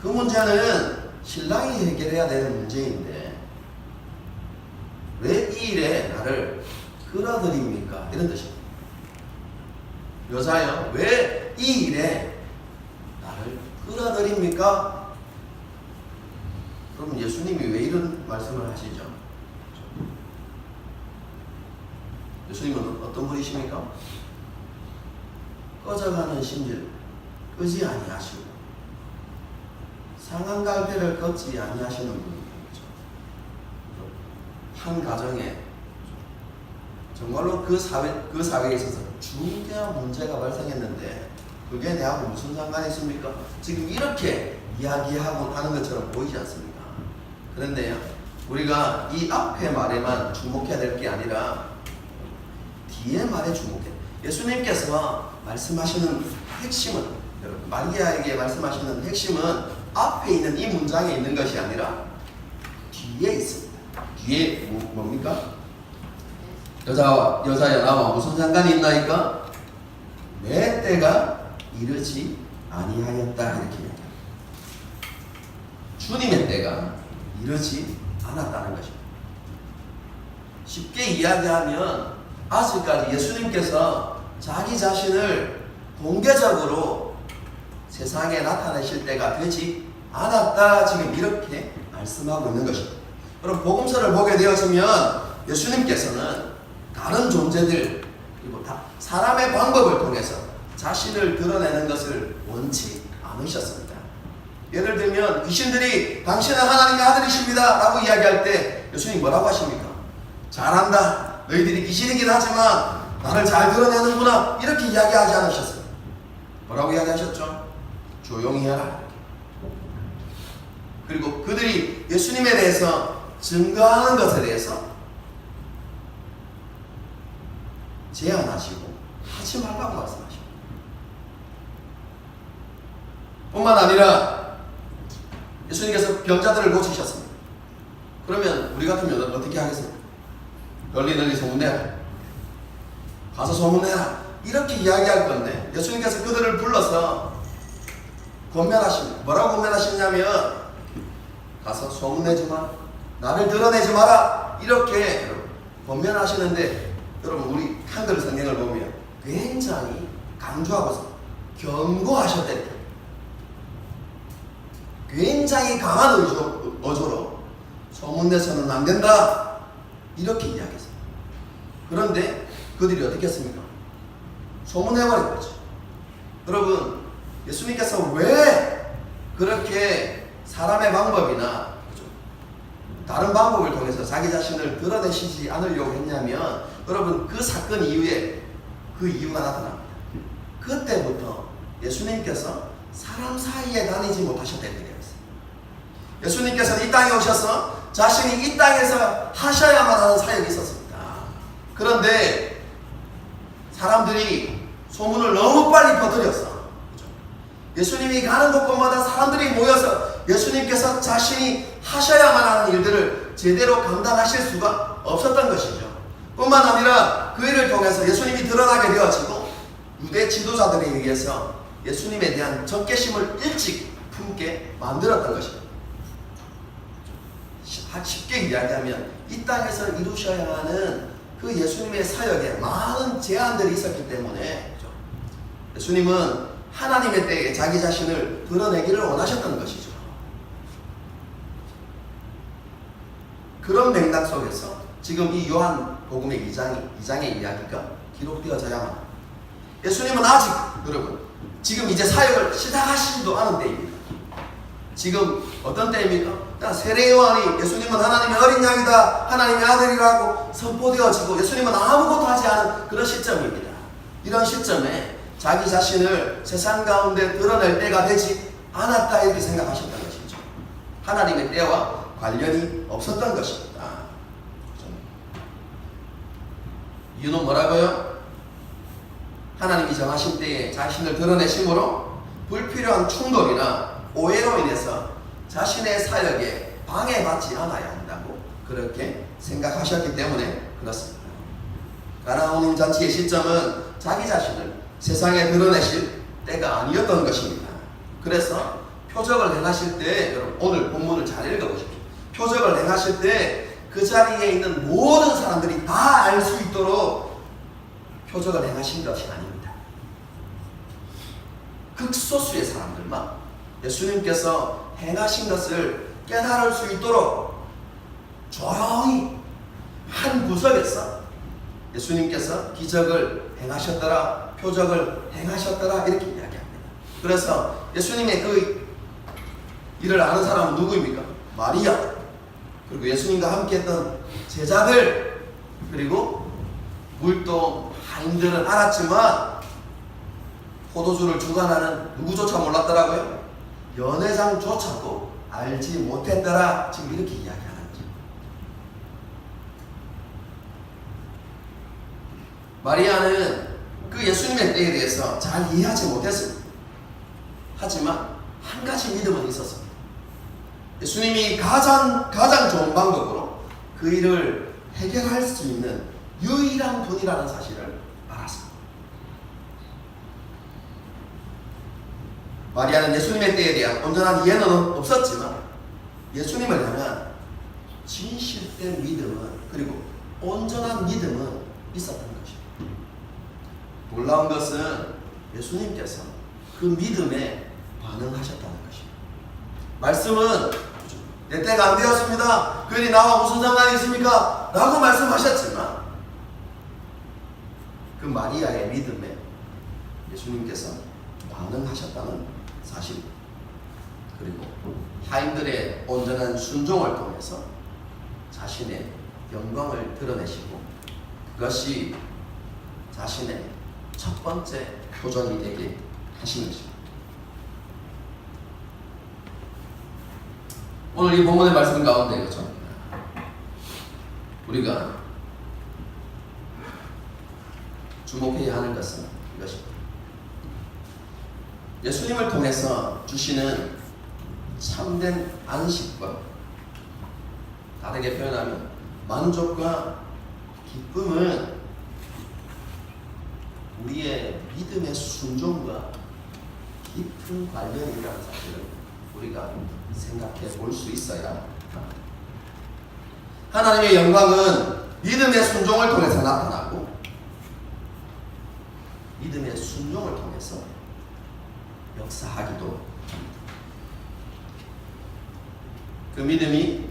그 문제는 신랑이 해결해야 되는 문제인데 왜 이 일에 나를 끌어들입니까? 이런 뜻입니다. 여자여 왜 이 일에 나를 끌어들입니까? 그럼 예수님이 왜 이런 말씀을 하시죠? 예수님은 어떤 분이십니까? 꺼져가는 심지를 끄지 아니하시고 상한 갈대를 걷지 아니하시는 분이죠. 한 가정에 정말로 그 사회에 있어서 중대한 문제가 발생했는데 그게 내하고 무슨 상관이 있습니까? 지금 이렇게 이야기하고 하는 것처럼 보이지 않습니까? 그런데요, 우리가 이 앞의 말에만 주목해야 될 게 아니라 뒤의 말에 주목해. 예수님께서 말씀하시는 핵심은, 여러분, 마리아에게 말씀하시는 핵심은 앞에 있는 이 문장에 있는 것이 아니라 뒤에 있습니다. 뒤에 뭡니까? 여자야 나와 무슨 상관이 있나이까? 내 때가 이르지 아니하였다 이렇게 얘기합니다. 주님의 때가 이르지 않았다는 것입니다. 쉽게 이야기하면 아직까지 예수님께서 자기 자신을 공개적으로 세상에 나타내실 때가 되지 않았다, 지금 이렇게 말씀하고 있는 것입니다. 그럼 복음서를 보게 되어지면 예수님께서는 다른 존재들 그리고 사람의 방법을 통해서 자신을 드러내는 것을 원치 않으셨습니다. 예를 들면 귀신들이 당신은 하나님의 아들이십니다 라고 이야기할 때 예수님이 뭐라고 하십니까? 잘한다, 너희들이 귀신이긴 하지만 나를 잘 드러내는구나 이렇게 이야기하지 않으셨어요. 뭐라고 이야기하셨죠? 조용히 해라. 그리고 그들이 예수님에 대해서 증거하는 것에 대해서 제한하시고 하지 말라고 말씀하십니다. 뿐만 아니라 예수님께서 병자들을 고치셨습니다. 그러면 우리 같으면 어떻게 하겠습니까? 널리 소문내라. 가서 소문내라. 이렇게 이야기할 건데 예수님께서 그들을 불러서 권면하십니다. 뭐라고 권면하시냐면 가서 소문내지 마라, 나를 드러내지 마라, 이렇게 권면하시는데 여러분 우리 한글 성경을 보면 굉장히 강조하고서 경고하셨대. 굉장히 강한 어조로 소문내서는 안 된다 이렇게 이야기했어요. 그런데 그들이 어떻게 했습니까? 소문내버린 거죠. 여러분 예수님께서 왜 그렇게 사람의 방법이나 다른 방법을 통해서 자기 자신을 드러내시지 않으려고 했냐면 여러분 그 사건 이후에 그 이유가 나타납니다. 그때부터 예수님께서 사람 사이에 다니지 못하셨다는 얘기였어요. 예수님께서는 이 땅에 오셔서 자신이 이 땅에서 하셔야만 하는 사역이 있었습니다. 그런데 사람들이 소문을 너무 빨리 퍼뜨렸어. 예수님이 가는 곳곳마다 사람들이 모여서 예수님께서 자신이 하셔야만 하는 일들을 제대로 감당하실 수가 없었던 것이죠. 뿐만 아니라 그 일을 통해서 예수님이 드러나게 되어지고 유대 지도자들에 의해서 예수님에 대한 적개심을 일찍 품게 만들었던 것입니다. 쉽게 이야기하면 이 땅에서 이루셔야 하는 그 예수님의 사역에 많은 제한들이 있었기 때문에 예수님은 하나님의 때에 자기 자신을 드러내기를 원하셨던 것이죠. 그런 맥락 속에서 지금 이 요한복음의 2장의 이야기가 기록되어져야만 합니다. 예수님은 아직 여러분 지금 이제 사역을 시작하시지도 않은 때입니다. 지금 어떤 때입니까? 세례 요한이 예수님은 하나님의 어린 양이다, 하나님의 아들이라고 선포되어지고 예수님은 아무것도 하지 않은 그런 시점입니다. 이런 시점에 자기 자신을 세상 가운데 드러낼 때가 되지 않았다 이렇게 생각하셨던 것이죠. 하나님의 때와 관련이 없었던 것입니다. 이유는 뭐라고요? 하나님이 정하신 때에 자신을 드러내심으로 불필요한 충돌이나 오해로 인해서 자신의 사역에 방해받지 않아야 한다고 그렇게 생각하셨기 때문에 그렇습니다. 가나 운임 잔치의 시점은 자기 자신을 세상에 드러내실 때가 아니었던 것입니다. 그래서 표적을 행하실 때 여러분 오늘 본문을 잘 읽어보십시오. 표적을 행하실 때 그 자리에 있는 모든 사람들이 다 알 수 있도록 표적을 행하신 것이 아닙니다. 극소수의 사람들만 예수님께서 행하신 것을 깨달을 수 있도록 조용히 한 구석에서 예수님께서 기적을 행하셨더라, 표적을 행하셨더라 이렇게 이야기합니다. 그래서 예수님의 그 일을 아는 사람은 누구입니까? 마리아, 그리고 예수님과 함께 했던 제자들, 그리고 물도 하인들은 알았지만 포도주를 주관하는 누구조차 몰랐더라고요. 연회장조차도 알지 못했더라. 지금 이렇게 이야기하는 거죠. 마리아는 그 예수님의 때에 대해서 잘 이해하지 못했습니다. 하지만 한 가지 믿음은 있었습니다. 예수님이 가장 좋은 방법으로 그 일을 해결할 수 있는 유일한 분이라는 사실을 알았습니다. 마리아는 예수님의 때에 대한 온전한 이해는 없었지만 예수님을 향한 진실된 믿음은, 그리고 온전한 믿음은 있었던 것입니다. 놀라운 것은 예수님께서 그 믿음에 반응하셨다는 것입니다. 말씀은 내 때가 안 되었습니다, 그 일이 나와 무슨 상관이 있습니까? 라고 말씀하셨지만 그 마리아의 믿음에 예수님께서 반응하셨다는 사실, 그리고 하인들의 온전한 순종을 통해서 자신의 영광을 드러내시고 그것이 자신의 첫 번째 도전이 되게 하신 것입니다. 오늘 이 본문의 말씀 가운데 그렇죠? 우리가 주목해야 하는 것은 이것입니다. 예수님을 통해서 주시는 참된 안식과, 다르게 표현하면 만족과 기쁨은 우리의 믿음의 순종과 깊은 관련이라는 사실을 우리가 생각해 볼 수 있어야 합니다. 하나님의 영광은 믿음의 순종을 통해서 나타나고 믿음의 순종을 통해서 역사하기도 합니다. 그 믿음이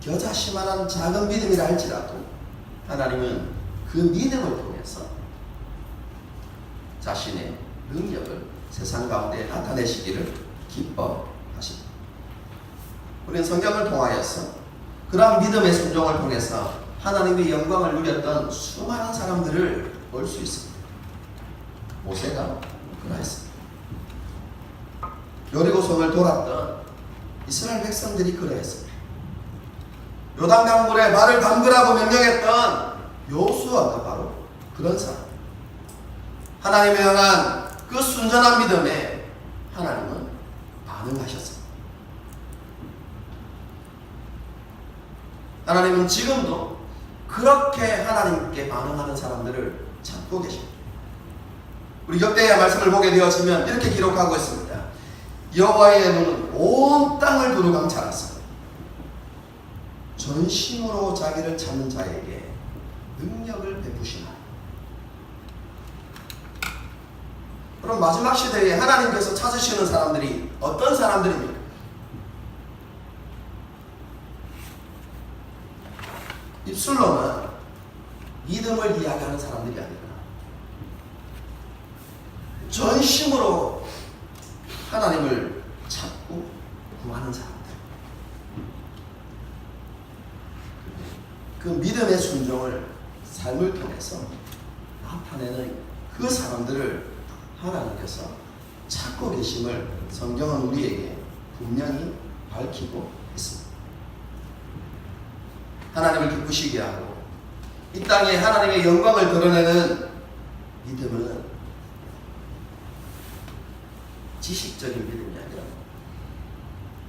겨자씨만한 작은 믿음이라 할지라도 하나님은 그 믿음을 통해서 자신의 능력을 세상 가운데 나타내시기를 기뻐하십니다. 우리는 성경을 통하여서 그러한 믿음의 순종을 통해서 하나님의 영광을 누렸던 수많은 사람들을 볼 수 있습니다. 모세가 그러했습니다. 여리고성을 돌았던 이스라엘 백성들이 그러했습니다. 요단강물에 발을 담그라고 명령했던 여호수아가 바로 그런 사람. 하나님의 향한 그 순전한 믿음에 하나님은 반응하셨습니다. 하나님은 지금도 그렇게 하나님께 반응하는 사람들을 찾고 계십니다. 우리 역대의 말씀을 보게 되어지면 이렇게 기록하고 있습니다. 여호와의 눈은 온 땅을 두루강 찾았습니다. 전심으로 자기를 찾는 자에게 능력을 베푸시나니. 그럼 마지막 시대에 하나님께서 찾으시는 사람들이 어떤 사람들입니까? 입술로는 믿음을 이야기하는 사람들이 아니라 전심으로 하나님을 찾고 구하는 사람들. 그 믿음의 순종을 삶을 통해서 나타내는 그 사람들을 하나님께서 찾고 계심을 성경은 우리에게 분명히 밝히고 있습니다. 하나님을 기쁘시게 하고 이 땅에 하나님의 영광을 드러내는 믿음은 지식적인 믿음이 아니라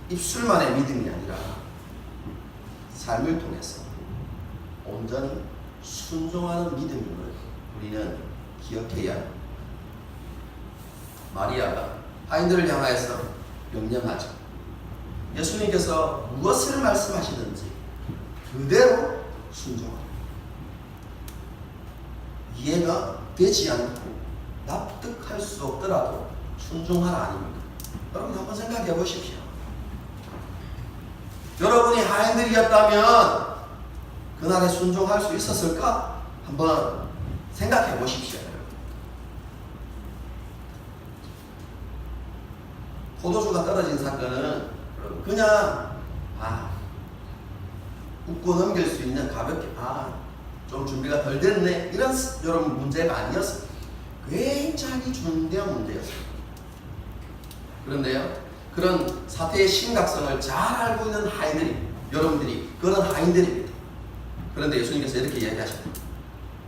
입술만의 믿음이 아니라 삶을 통해서 온전히 순종하는 믿음임을 우리는 기억해야 합니다. 마리아가 하인들을 향하여서 명령하죠. 예수님께서 무엇을 말씀하시든지 그대로 순종하라. 이해가 되지 않고 납득할 수 없더라도 순종하라 아닙니까? 여러분 한번 생각해 보십시오. 여러분이 하인들이었다면 그날에 순종할 수 있었을까? 한번 생각해 보십시오. 포도주가 떨어진 사건은 그냥 웃고 넘길 수 있는 가볍게 좀 준비가 덜 됐네 이런 여러분 문제가 아니었어요. 굉장히 중대한 문제였어요. 그런데요, 그런 사태의 심각성을 잘 알고 있는 하인들이 여러분들이 그런 하인들입니다. 그런데 예수님께서 이렇게 이야기하십니다.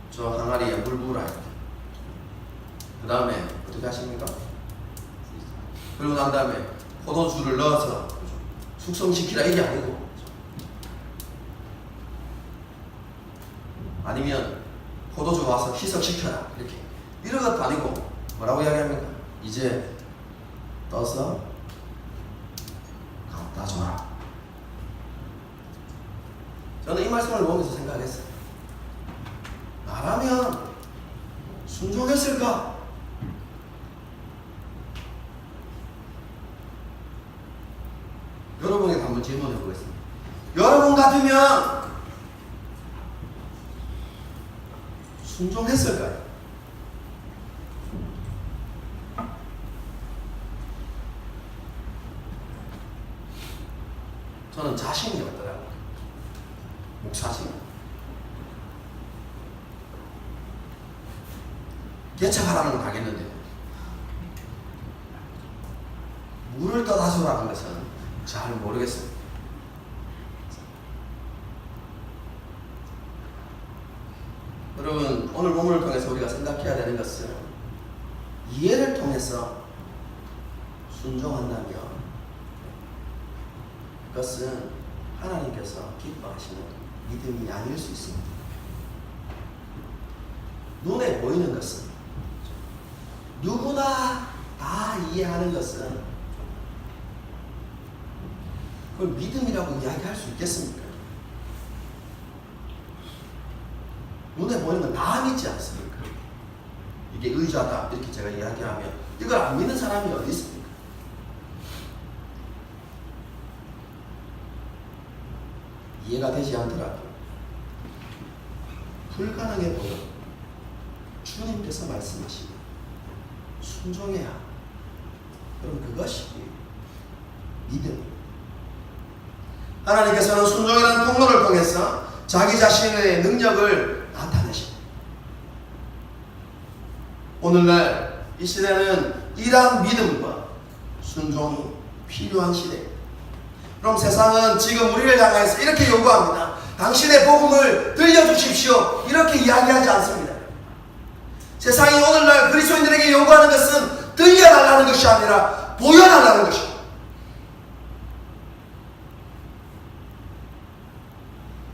저 항아리에 물 부으라. 그 다음에 어떻게 하십니까? 그리고 난 다음에 포도주를 넣어서 숙성시키라 이게 아니고, 아니면 포도주 와서 희석시켜라 이렇게 이런 것도 아니고 뭐라고 이야기합니까? 이제 떠서 갖다 줘라. 저는 이 말씀을 보면서 생각했어요. 나라면 순종했을까? 여러분에게 한번 질문해 보겠습니다. 여러분 같으면 순종했을까요? 저는 자신이 없더라고요. 목사님. 개척하라는 건 가겠는데 물을 떠다 주라는 것은 잘 모르겠어요. 여러분, 오늘 본문을 통해서 우리가 생각해야 되는 것은 이해를 통해서 순종한다면 그것은 하나님께서 기뻐하시는 믿음이 아닐 수 있습니다. 눈에 보이는 것은 누구나 다 이해하는 것은 그걸 믿음이라고 이야기할 수 있겠습니까? 눈에 보이는 건 다 믿지 않습니까? 이게 의자다 이렇게 제가 이야기하면 이걸 안 믿는 사람이 어디 있습니까? 이해가 되지 않더라도 불가능해 보여 주님께서 말씀하시니 순종해야. 그럼 그것이 믿음. 하나님께서는 순종이라는 통로를 통해서 자기 자신의 능력을 나타내십니다. 오늘날 이 시대는 이러한 믿음과 순종이 필요한 시대입니다. 그럼 세상은 지금 우리를 향해서 이렇게 요구합니다. 당신의 복음을 들려주십시오. 이렇게 이야기하지 않습니다. 세상이 오늘날 그리스도인들에게 요구하는 것은 들려달라는 것이 아니라 보여달라는 것입니다.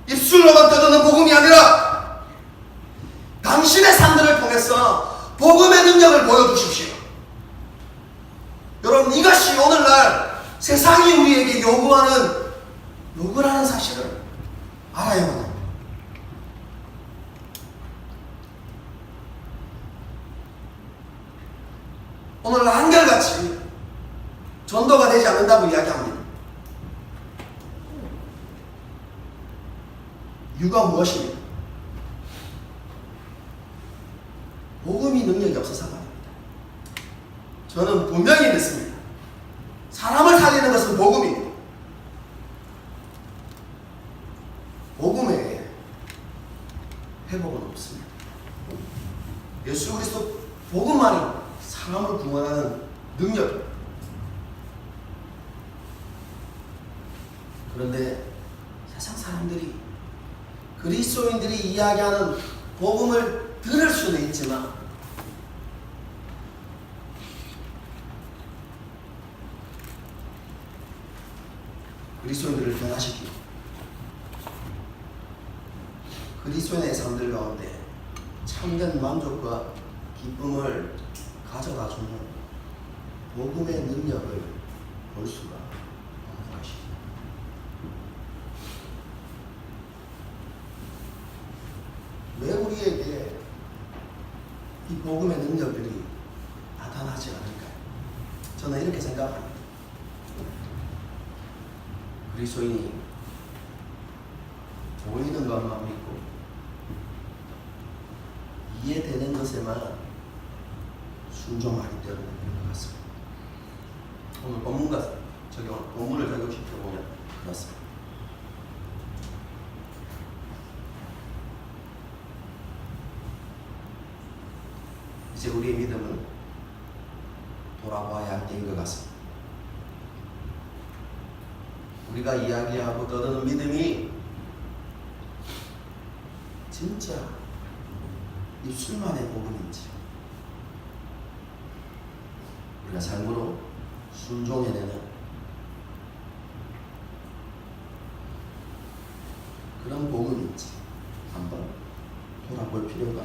입술로만 떠드는 복음이 아니라 당신의 삶들을 통해서 복음의 능력을 보여주십시오. 여러분, 이것이 오늘날 세상이 우리에게 요구라는 사실을 알아야만 합니다. 오늘날 한결같이 전도가 되지 않는다고 이야기합니다. 이유가 무엇입니까? 복음이 능력이 없어서 말입니다. 저는 분명히 믿습니다. 사람을 살리는 것은 복음입니다. 복음에 회복은 없습니다. 예수 그리스도 복음만이 사람을 구원하는 능력입니다. 그런데 세상 사람들이 그리스도인들이 이야기하는 복음을 들을 수는 있지만 그리스도인들을 변화시키고 그리스도인의 삶들 가운데 참된 만족과 기쁨을 가져다 주는 복음의 능력을 볼 수가 없는 것입니다. 왜 우리에게 이 복음의 능력들이 나타나지 않을까요? 저는 이렇게 생각합니다. 그리스도인이 보이는 것만 믿고 이해되는 것에만 순종하기 때문에 그런 것 같습니다. 오늘 본문을 적용시켜보면 그렇습니다. 이제 우리의 믿음은 돌아봐야 할 때인 것 같습니다. 우리가 이야기하고 떠드는 믿음이 진짜 입술만의 복음인지 우리가 삶으로 순종해내는 그런 복음인지 한번 돌아볼 필요가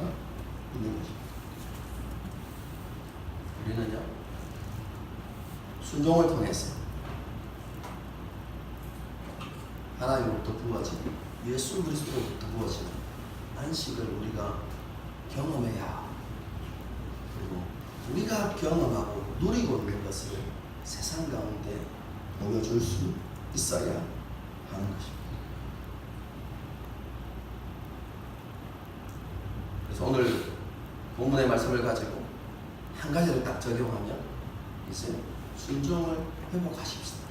있는 것입니다. 우리는요, 순종을 통해서 하나님으로부터 부어진 예수 그리스도로부터 부어진 안식을 우리가 경험해야, 그리고 우리가 경험하고 누리고 있는 것을 세상 가운데 보여줄 수 있어야 하는 것입니다. 그래서 오늘 본문의 말씀을 가지고 한 가지를 딱 적용하면 이제 순종을 회복하십시다.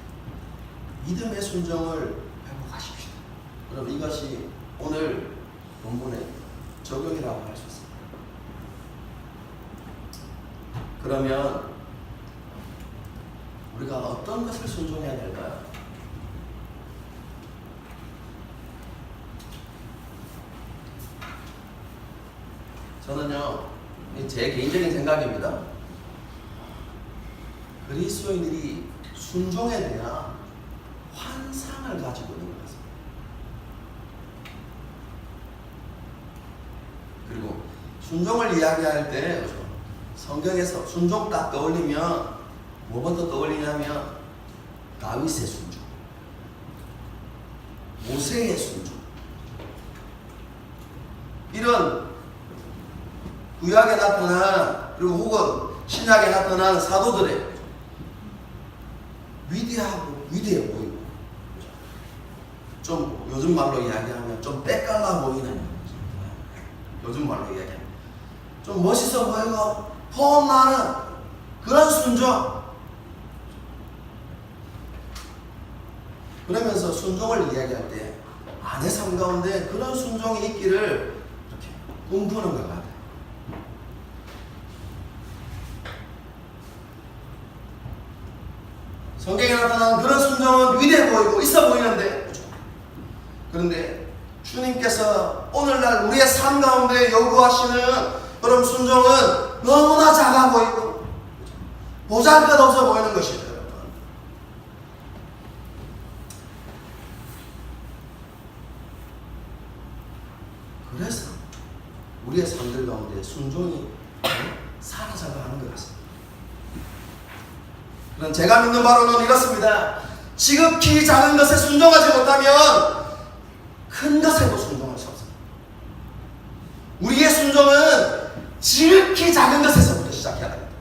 믿음의 순종을 회복하십시다. 그럼 이것이 오늘 본문의 적용이라고 할 수 있습니다. 그러면 우리가 어떤 것을 순종해야 될까요? 저는요, 제 개인적인 생각입니다. 그리스도인들이 순종에 대한 환상을 가지고 있는 것 같습니다. 그리고 순종을 이야기할 때 성경에서 순종 딱 떠올리면 뭐부터 떠올리냐면 다윗의 순종, 모세의 순종, 이런 구약에 나타난 그리고 혹은 신약에 나타난 사도들의 위대하고 위대해 보이고 좀 요즘 말로 이야기하면 좀 때깔나 보이는, 요즘 말로 이야기하면 좀 멋있어 보이고 폼나는 그런 순종, 그러면서 순종을 이야기할 때 아내 삶 가운데 그런 순종이 있기를 이렇게 꿈꾸는 것 같아요. 성경에 나타난 그런 순종은 위대해 보이고 있어 보이는데, 그런데 주님께서 오늘날 우리의 삶 가운데 요구하시는 그런 순종은 너무나 작아 보이고 보잘것없어 보이는 것이죠. 여러분, 그래서 우리의 삶들 가운데 순종이 사라져가는 것 같습니다. 그럼 제가 믿는 바로는 이렇습니다. 지극히 작은 것에 순종하지 못하면 큰 것에도 순종할 수 없습니다. 우리의 순종은 지극히 작은 것에서부터 시작해야 됩니다.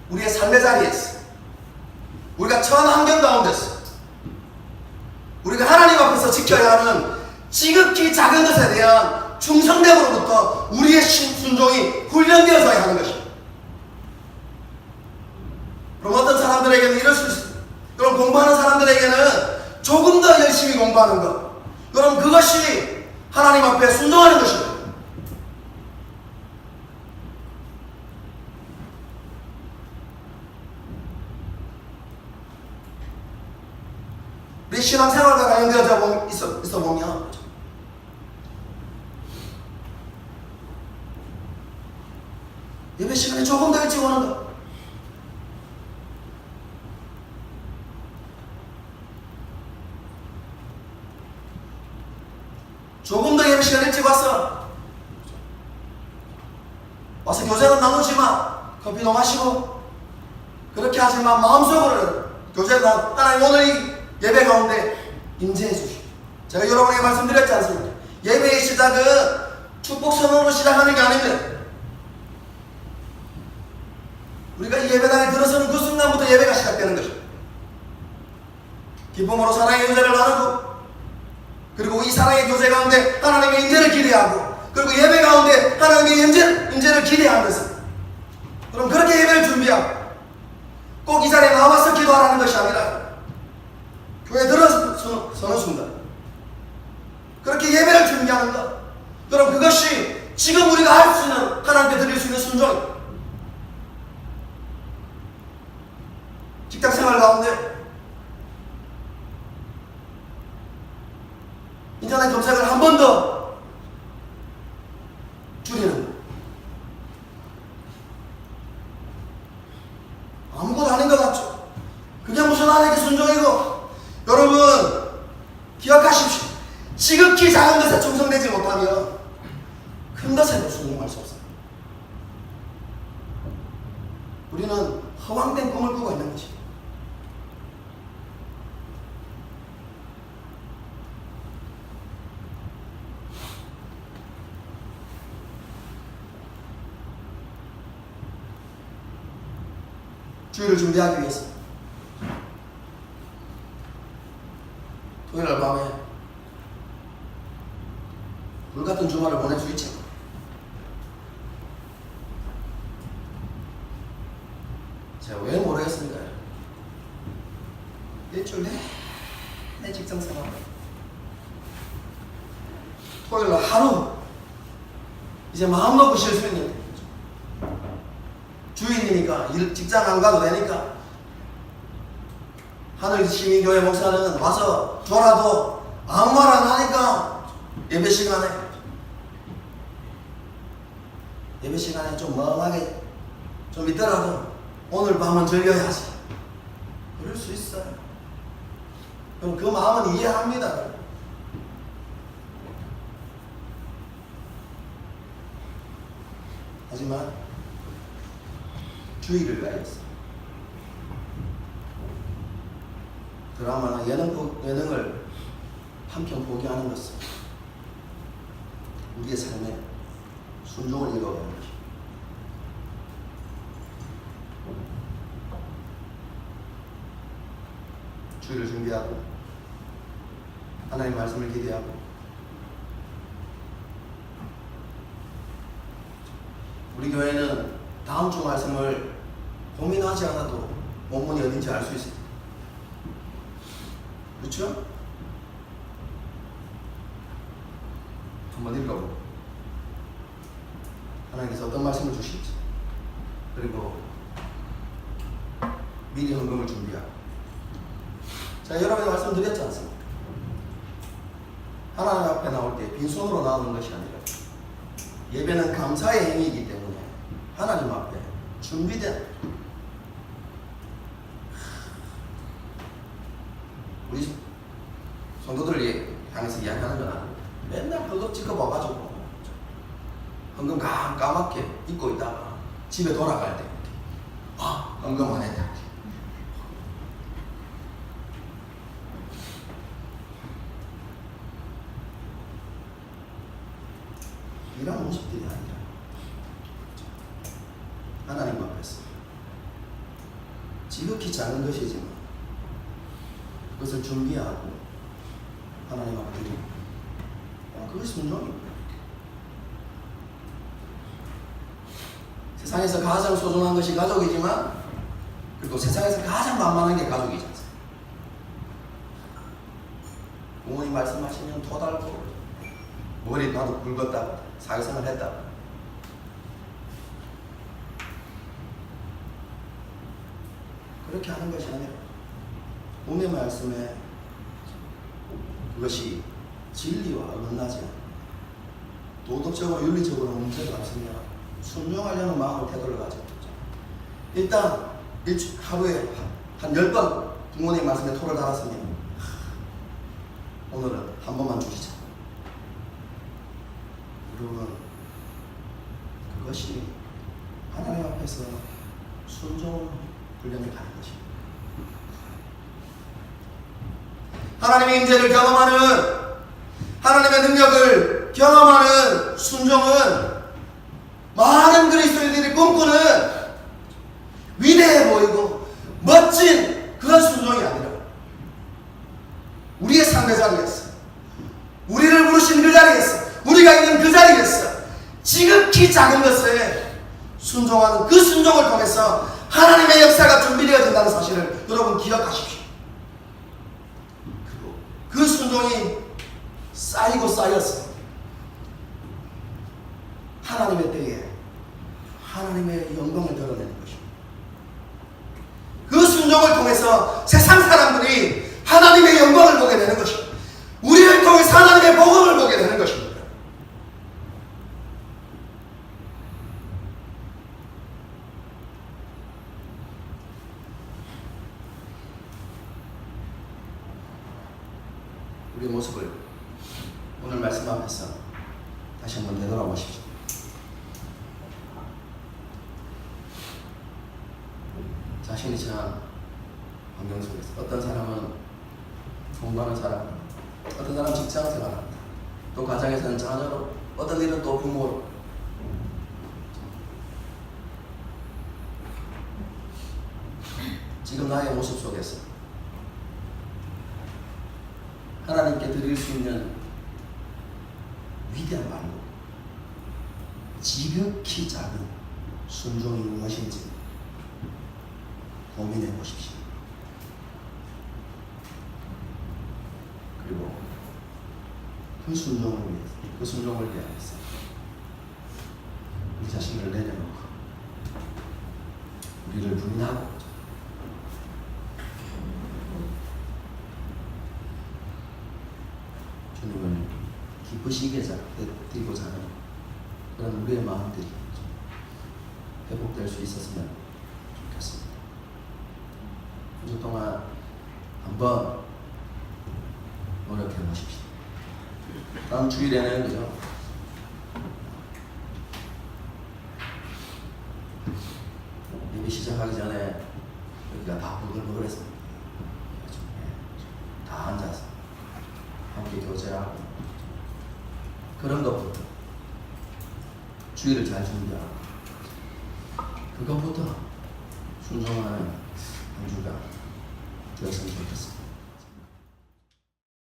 우리의 삶의 자리에서, 우리가 처한 환경 가운데서, 우리가 하나님 앞에서 지켜야 하는 지극히 작은 것에 대한 충성됨으로부터 우리의 순종이 훈련되어져야 하는 것입니다. 그럼 어떤 사람들에게는 이럴 수 있습니다. 그럼 공부하는 사람들에게는 조금 더 열심히 공부하는 것, 그럼 그것이 하나님 앞에 순종하는 것입니다. 우리 신앙생활과 관련되어져 있어 보면 예배 시간에 조금 더 일찍 오는 것, 조금 더 예배 시간에 일찍 와서 교제는 나누지만 커피도 마시고 그렇게 하지만 마음속으로는 교제를 하나님 오늘 이 예배 가운데 임재해 주시오. 제가 여러분에게 말씀드렸지 않습니까? 예배의 시작은 축복 선언으로 시작하는 게 아닙니다. 우리가 이 예배당에 들어서는 그 순간부터 예배가 시작되는 것입니다. 기쁨으로 사랑의 교제를 나누고, 그리고 이 사랑의 교제 가운데 하나님의 임재를 기대하고, 그리고 예배 가운데 하나님의 임재를 기대하면서, 그럼 그렇게 예배를 준비하고 꼭 이 자리에 나와서 기도하라는 것이 아니라 교회에 들어서는 순간 그렇게 예배를 준비하는 것, 그럼 그것이 지금 우리가 할 수 있는, 하나님께 드릴 수 있는 순종입니다. 직장생활 가운데 인터넷 검색을 한 번 더 줄이는 것, 아무것도 아닌 것 같죠? 그게 무슨 하나님께 순종이고, 여러분 기억하십시오. 지극히 작은 것에 충성되지 못하면 큰 것에도 순종할 수 없어요. 우리는 허황된 꿈을 꾸고 있는 것입니다. 주일을 준비하기 위해서 토요일 밤에 불같은 주말을 보낼 수 있죠. 제가 왜 모르겠습니까? 일주일 내 직장생활 토요일날 하루 이제 마음 놓고 쉴 수 있는, 주일이니까 직장 안 가도 되니까 하늘시민교회 목사는 와서 줘라도 아무 말 안 하니까 예배 시간에 좀 멍하게 좀 있더라도 오늘 밤은 즐겨야지, 그럴 수 있어요. 그럼 그 마음은 이해합니다. 하지만 주의를 가했어. 드라마나 예능을 한편 포기하는 것은 우리의 삶에 순종을 이루어가는 것입니다. 주의를 준비하고 하나님의 말씀을 기대하고 우리 교회는 다음 주 말씀을 고민하지 않아도 본문이 어딘지 알 수 있습니다. 그렇죠? 한번 읽어보고 하나님께서 어떤 말씀을 주실지 그리고 미리 헌금을 준비하고 자 여러분이 말씀드렸지 않습니까? 하나님 앞에 나올 때 빈손으로 나오는 것이 아니라 예배는 감사의 행위이기 때문에 하나님 앞에 준비된 우리 성도들을 향해서 이야기하는 건 아니고 맨날 허겁지겁 와가지고 헌금 까맣게 잊고 있다가 집에 돌아갈 때 헌금 안 했다 이런 모습들이 아니라 하나님 앞에서 지극히 작은 것이지만 그것을 준비하고 하나님 앞에 드리고 그것이 순종입니다. 세상에서 가장 소중한 것이 가족이지만 그리고 세상에서 가장 만만한 게 가족이지 않습니까? 부모님 말씀하시면 토달고 머리 나도 굵었다고 사회생활 했다고 그렇게 하는 것이 아니라 오늘 말씀에 그것이 진리와 어긋나지 않고 도덕적으로 윤리적으로 문제가 없으면 순종하려는 마음을 태도를 가지고 일단 하루에 한 10번 부모님 말씀에 토를 달았으면 오늘은 한 번만 주시자. 여러분 그것이 하나님 앞에서 순종 훈련을 가는 것입니다. 하나님의 임재를 경험하는 하나님의 능력을 경험하는 순종은 많은 그리스도인들이 꿈꾸는 위대해 보이고 멋진 그런 순종이 아니라 우리의 상대 자리에서 우리를 부르신 그 자리에서 우리가 있는 그 자리에서 지극히 작은 것에 순종하는 그 순종을 통해서 하나님의 역사가 준비되어진다는 사실을 여러분 기억하십시오. 그리고 그 순종이 쌓이고 쌓여서 하나님의 때에 하나님의 영광을 드러내는 것입니다. 그 순종을 통해서 세상 사람들이 하나님의 영광을 보게 되는 것입니다. 우리를 통해서 하나님의 복음을 보게 되는 것입니다. 우리의 모습을 오늘 말씀 앞에서 다시 한번 되돌아보십시오. 자신이 처한 환경 속에서 어떤 사람은 공부하는 사람, 어떤 사람은 직장 생활합니다. 또 가정에서는 자녀로, 어떤 일은 또 부모로. 지금 나의 모습 속에서 하나님께 드릴 수 있는 위대한 말로 지극히 작은 순종이 무엇인지 고민해 보십시오. 그리고 그 순종을 위해서, 그 순종을 위해서 우리 자신을 내려놓고 우리를 부인하고 주님을 기쁘시게 드리고자 하는 그런 우리의 마음들이 회복될 수 있었으면 좋겠습니다. 한 주 동안 한번 노력해 보십시오. 다음 주일에는 그죠? 예배 시작하기 전에 여기가 다 부글부글했습니다. 다 앉아서 함께 교제하고 그런 것부터 주의를 잘 준비하고 그것부터 순종하는 한 주가 되었으면 좋겠습니다.